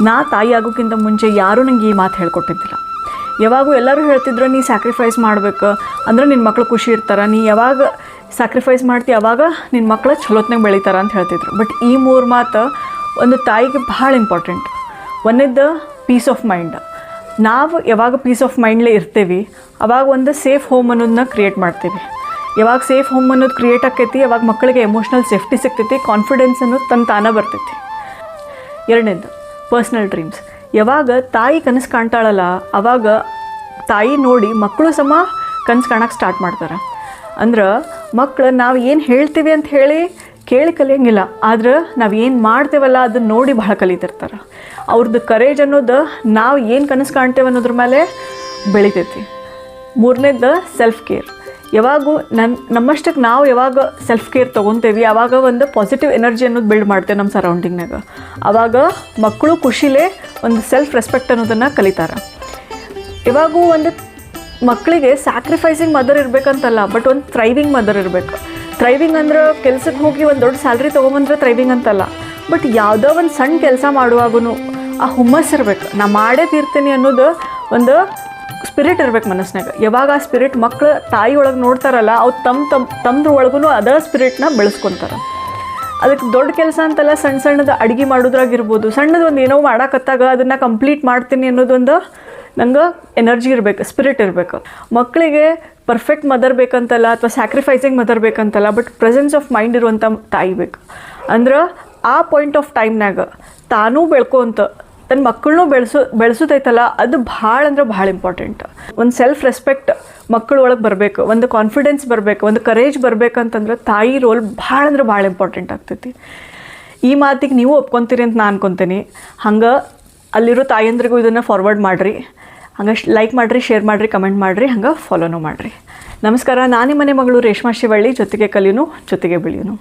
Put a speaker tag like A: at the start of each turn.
A: ನಾ ತಾಯಿ ಆಗೋಕ್ಕಿಂತ ಮುಂಚೆ ಯಾರೂ ನಂಗೆ ಈ ಮಾತು ಹೇಳ್ಕೊಟ್ಟಿದ್ದಿಲ್ಲ. ಯಾವಾಗೂ ಎಲ್ಲರೂ ಹೇಳ್ತಿದ್ರು, ನೀ ಸ್ಯಾಕ್ರಿಫೈಸ್ ಮಾಡ್ಬೇಕು ಅಂದ್ರೆ ನಿನ್ನ ಮಕ್ಕಳು ಖುಷಿ ಇರ್ತಾರೆ, ನೀ ಯಾವಾಗ ಸ್ಯಾಕ್ರಿಫೈಸ್ ಮಾಡ್ತೀವಿ ಅವಾಗ ನಿನ್ನ ಮಕ್ಕಳು ಚಲೋತ್ನಾಗ ಬೆಳಿತಾರೆ ಅಂತ ಹೇಳ್ತಿದ್ರು. ಬಟ್ ಈ 3 ಮಾತು ಒಂದು ತಾಯಿಗೆ ಭಾಳ ಇಂಪಾರ್ಟೆಂಟ್. ಒಂದೇದ್ದು ಪೀಸ್ ಆಫ್ ಮೈಂಡ್. ನಾವು ಯಾವಾಗ ಪೀಸ್ ಆಫ್ ಮೈಂಡ್ಲೇ ಇರ್ತೀವಿ ಅವಾಗ ಒಂದು ಸೇಫ್ ಹೋಮ್ ಅನ್ನೋದನ್ನ ಕ್ರಿಯೇಟ್ ಮಾಡ್ತೀವಿ. ಯಾವಾಗ ಸೇಫ್ ಹೋಮ್ ಅನ್ನೋದು ಕ್ರಿಯೇಟ್ ಆಕೈತಿ ಅವಾಗ ಮಕ್ಕಳಿಗೆ ಎಮೋಷ್ನಲ್ ಸೇಫ್ಟಿ ಸಿಗ್ತೈತಿ, ಕಾನ್ಫಿಡೆನ್ಸ್ ಅನ್ನೋದು ತಾನೇ ಬರ್ತೈತಿ. 2ನೇದು ಪರ್ಸ್ನಲ್ ಡ್ರೀಮ್ಸ್. ಯಾವಾಗ ತಾಯಿ ಕನಸು ಕಾಣ್ತಾಳಲ್ಲ ಅವಾಗ ತಾಯಿ ನೋಡಿ ಮಕ್ಕಳು ಸಮ ಕನಸು ಕಾಣಕ್ಕೆ ಸ್ಟಾರ್ಟ್ ಮಾಡ್ತಾರೆ. ಅಂದ್ರೆ ಮಕ್ಕಳು ನಾವು ಏನು ಹೇಳ್ತೀವಿ ಅಂತ ಹೇಳಿ ಕೇಳಿ ಕಲಿಯಂಗಿಲ್ಲ, ಆದ್ರೆ ನಾವು ಏನು ಮಾಡ್ತೇವಲ್ಲ ಅದನ್ನು ನೋಡಿ ಭಾಳ ಕಲಿತಿರ್ತಾರೆ. ಅವ್ರದ್ದು ಕರೇಜ್ ಅನ್ನೋದು ನಾವು ಏನು ಕನಸು ಕಾಣ್ತೇವೆ ಅನ್ನೋದ್ರ ಮೇಲೆ ಬೆಳಿತೈತಿ. 3ನೇದು ಸೆಲ್ಫ್ ಕೇರ್. ಯಾವಾಗೂ ನಮ್ಮಷ್ಟಕ್ಕೆ ನಾವು ಯಾವಾಗ ಸೆಲ್ಫ್ ಕೇರ್ ತೊಗೊತೇವಿ ಆವಾಗ ಒಂದು ಪಾಸಿಟಿವ್ ಎನರ್ಜಿ ಅನ್ನೋದು ಬಿಲ್ಡ್ ಮಾಡ್ತೇವೆ ನಮ್ಮ ಸರೌಂಡಿಂಗ್ನಾಗ. ಆವಾಗ ಮಕ್ಕಳು ಖುಷಿಲೇ ಒಂದು ಸೆಲ್ಫ್ ರೆಸ್ಪೆಕ್ಟ್ ಅನ್ನೋದನ್ನು ಕಲಿತಾರೆ. ಯಾವಾಗೂ ಒಂದು ಮಕ್ಕಳಿಗೆ ಸ್ಯಾಕ್ರಿಫೈಸಿಂಗ್ ಮದರ್ ಇರಬೇಕಂತಲ್ಲ, ಬಟ್ ಒಂದು ಥ್ರೈವಿಂಗ್ ಮದರ್ ಇರಬೇಕು. ಥ್ರೈವಿಂಗ್ ಅಂದ್ರೆ ಕೆಲ್ಸಕ್ಕೆ ಹೋಗಿ ಒಂದು ದೊಡ್ಡ ಸ್ಯಾಲ್ರಿ ತೊಗೊಂಬಂದ್ರೆ ಥ್ರೈವಿಂಗ್ ಅಂತಲ್ಲ, ಬಟ್ ಯಾವುದೋ ಒಂದು ಸಣ್ಣ ಕೆಲಸ ಮಾಡುವಾಗೂ ಆ ಹುಮ್ಮಸ್ ಇರಬೇಕು, ನಾ ಮಾಡೇ ತೀರ್ತೀನಿ ಅನ್ನೋದು ಒಂದು ಸ್ಪಿರಿಟ್ ಇರ್ಬೇಕು ಮನಸ್ಸಿನಾಗ. ಯಾವಾಗ ಆ ಸ್ಪಿರಿಟ್ ಮಕ್ಕಳು ತಾಯಿ ಒಳಗೆ ನೋಡ್ತಾರಲ್ಲ ಅವ್ರು ತಮ್ಮದ್ರ ಒಳಗೂ ಅದೇ ಸ್ಪಿರಿಟ್ನ ಬೆಳೆಸ್ಕೊತಾರೆ. ಅದಕ್ಕೆ ದೊಡ್ಡ ಕೆಲಸ ಅಂತಲ್ಲ, ಸಣ್ಣದು ಅಡುಗೆ ಮಾಡೋದ್ರಾಗಿರ್ಬೋದು, ಸಣ್ಣದು ಒಂದು ಏನೋ ಮಾಡೋಕತ್ತಾಗ ಅದನ್ನು ಕಂಪ್ಲೀಟ್ ಮಾಡ್ತೀನಿ ಅನ್ನೋದೊಂದು ನಂಗೆ ಎನರ್ಜಿ ಇರಬೇಕು, ಸ್ಪಿರಿಟ್ ಇರಬೇಕು. ಮಕ್ಕಳಿಗೆ ಪರ್ಫೆಕ್ಟ್ ಮದರ್ ಬೇಕಂತಲ್ಲ ಅಥವಾ ಸ್ಯಾಕ್ರಿಫೈಸಿಂಗ್ ಮದರ್ ಬೇಕಂತಲ್ಲ, ಬಟ್ ಪ್ರೆಸೆನ್ಸ್ ಆಫ್ ಮೈಂಡ್ ಇರುವಂಥ ತಾಯಿ ಬೇಕು. ಅಂದ್ರೆ ಆ ಪಾಯಿಂಟ್ ಆಫ್ ಟೈಮ್ನಾಗ ತಾನೂ ಬೆಳ್ಕೊಂತ ತನ್ನ ಮಕ್ಕಳನ್ನೂ ಬೆಳೆಸೋದೈತಲ್ಲ ಅದು ಭಾಳ ಅಂದ್ರೆ ಭಾಳ ಇಂಪಾರ್ಟೆಂಟ್. ಒಂದು ಸೆಲ್ಫ್ ರೆಸ್ಪೆಕ್ಟ್ ಮಕ್ಕಳ ಒಳಗೆ ಬರಬೇಕು, ಒಂದು ಕಾನ್ಫಿಡೆನ್ಸ್ ಬರಬೇಕು, ಒಂದು ಕರೇಜ್ ಬರಬೇಕಂತಂದ್ರೆ ತಾಯಿ ರೋಲ್ ಭಾಳ ಅಂದ್ರೆ ಭಾಳ ಇಂಪಾರ್ಟೆಂಟ್ ಆಗ್ತೈತಿ. ಈ ಮಾತಿಗೆ ನೀವು ಒಪ್ಕೊತೀರಿ ಅಂತ ನಾನು ಅನ್ಕೊತೀನಿ. ಹಂಗೆ ಅಲ್ಲಿರೋ ತಾಯಂದ್ರಿಗೂ ಇದನ್ನು ಫಾರ್ವರ್ಡ್ ಮಾಡಿರಿ, ಹಂಗೆ ಲೈಕ್ ಮಾಡಿರಿ, ಶೇರ್ ಮಾಡಿರಿ, ಕಮೆಂಟ್ ಮಾಡಿರಿ, ಹಂಗೆ ಫಾಲೋನೂ ಮಾಡಿರಿ. ನಮಸ್ಕಾರ. ನಾನು ಮನೆ ಮಗಳು ರೇಷ್ಮಾ ಶಿವಳ್ಳಿ. ಜೊತೆಗೆ ಕಲಿಯೋನು ಜೊತೆಗೆ ಬೆಳೆಯೋನು.